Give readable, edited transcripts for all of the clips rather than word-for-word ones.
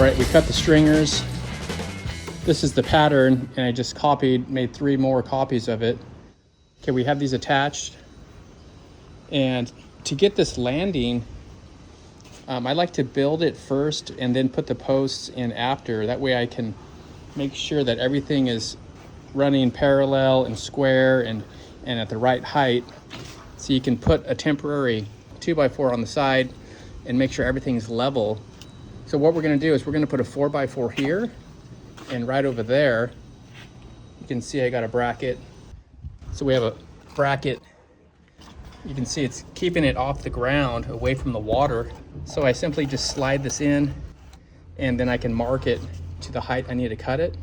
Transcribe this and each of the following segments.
right, we cut the stringers. This is the pattern, and I just made 3 more copies of it. Okay, we have these attached. And to get this landing, I like to build it first and then put the posts in after. That way I can make sure that everything is running parallel and square and at the right height. So you can put a temporary 2x4 on the side and make sure everything's level. So what we're gonna do is we're gonna put a 4x4 here, and right over there, you can see I got a bracket. So we have a bracket. You can see it's keeping it off the ground, away from the water. So I simply just slide this in, and then I can mark it to the height I need to cut it.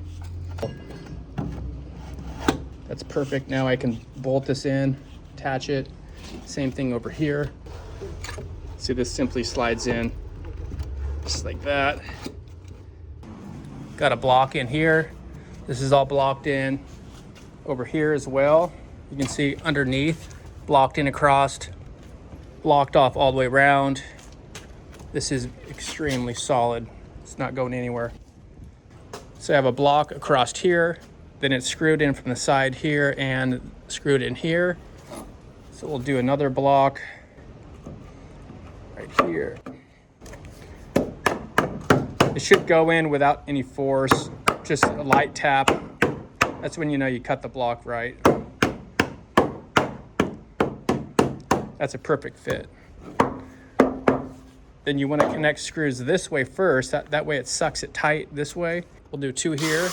That's perfect. Now I can bolt this in, attach it. Same thing over here. See, this simply slides in just like that. Got a block in here. This is all blocked in over here as well. You can see underneath, blocked in across, blocked off all the way around. This is extremely solid. It's not going anywhere. So I have a block across here, then it's screwed in from the side here and screwed in here. So we'll do another block right here. It should go in without any force, just a light tap. That's when you know you cut the block right. That's a perfect fit. Then you want to connect screws this way first. That way it sucks it tight this way. We'll do 2 here.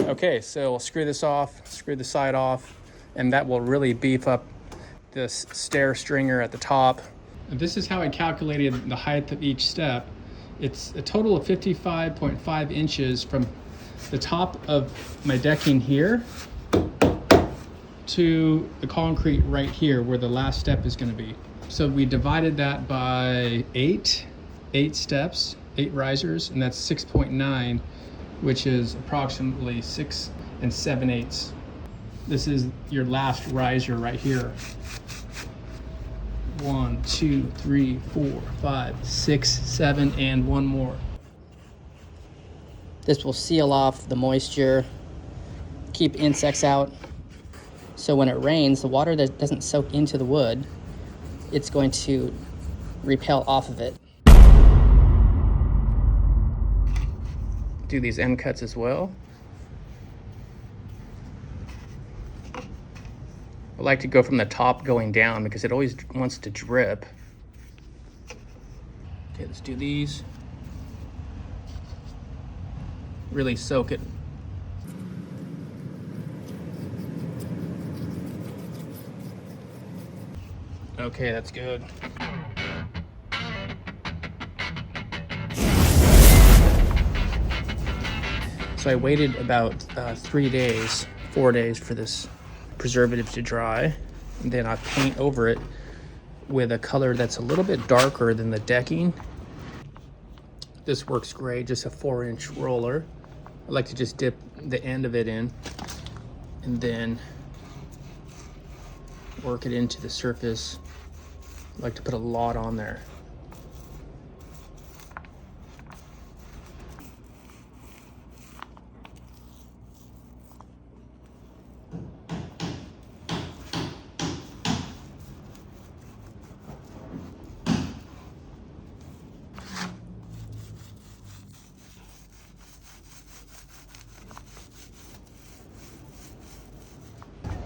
Okay, so we'll screw this off, screw the side off, and that will really beef up this stair stringer at the top. And this is how I calculated the height of each step. It's a total of 55.5 inches from the top of my decking here to the concrete right here where the last step is going to be. So we divided that by 8 steps, 8 risers, and that's 6.9, which is approximately 6 7/8. This is your last riser right here. 1, 2, 3, 4, 5, 6, 7, and 1 more. This will seal off the moisture, keep insects out. So when it rains, the water that doesn't soak into the wood, it's going to repel off of it. Do these end cuts as well. I like to go from the top going down because it always wants to drip. Okay, let's do these. Really soak it. Okay, that's good. So I waited about 3 days, 4 days for this preservative to dry. And then I paint over it with a color that's a little bit darker than the decking. This works great, just a 4-inch roller. I like to just dip the end of it in and then work it into the surface. I like to put a lot on there.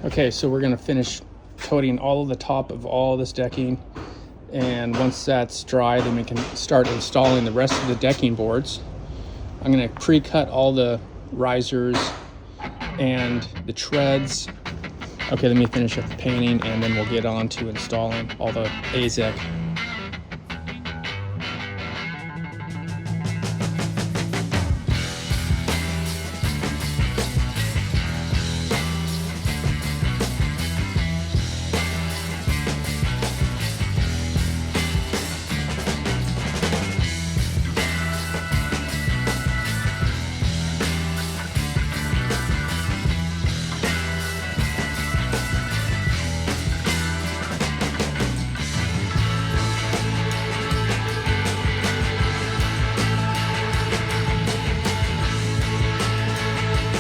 Okay, so we're gonna finish coating all of the top of all this decking, and once that's dry, then we can start installing the rest of the decking boards. I'm gonna pre-cut all the risers and the treads. Okay, let me finish up the painting and then we'll get on to installing all the AZEK